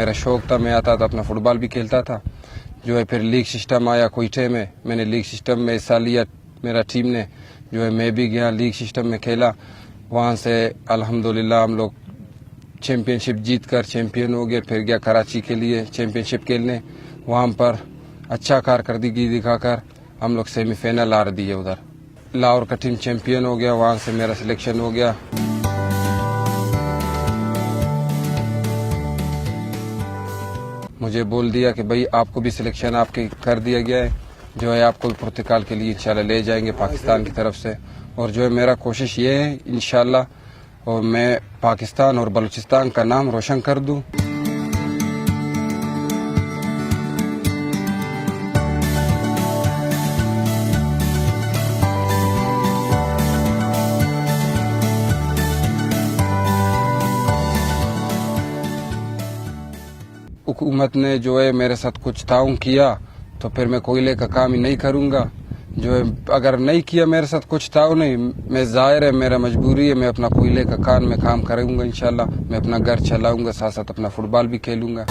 मेरा शौक़ था, मैं आता था अपना फुटबॉल भी खेलता था। जो है फिर लीग सिस्टम आया कोयटे में, मैंने लीग सिस्टम में हिस्सा लिया, मेरा टीम ने जो है मैं भी गया लीग सिस्टम में खेला। वहाँ से अल्हम्दुलिल्लाह हम लोग चैम्पियनशिप जीत कर चैम्पियन हो गए। फिर गया कराची के लिए चैम्पियनशिप खेलने, वहाँ पर अच्छा कारकर्दगी दिखाकर हम लोग सेमीफाइनल हार दिए। उधर लाहौर का टीम चैम्पियन हो गया, वहाँ से मेरा सिलेक्शन हो गया। मुझे बोल दिया कि भाई आपको भी सिलेक्शन आपके कर दिया गया है, जो है आपको पुर्तगाल के लिए इंशाल्लाह ले जाएंगे पाकिस्तान की तरफ से। और जो है मेरा कोशिश ये है इंशाल्लाह, और मैं पाकिस्तान और बलूचिस्तान का नाम रोशन कर दूं। हुकूमत ने जो है मेरे साथ कुछ ताउन किया तो फिर मैं कोयले का काम ही नहीं करूँगा। जो है अगर नहीं किया मेरे साथ कुछ ताउन नहीं, मैं ज़ाहिर है मेरा मजबूरी है, मैं अपना कोयले का काम में काम करूँगा इंशाल्लाह। मैं अपना घर चलाऊँगा, साथ साथ अपना फुटबॉल भी खेलूँगा।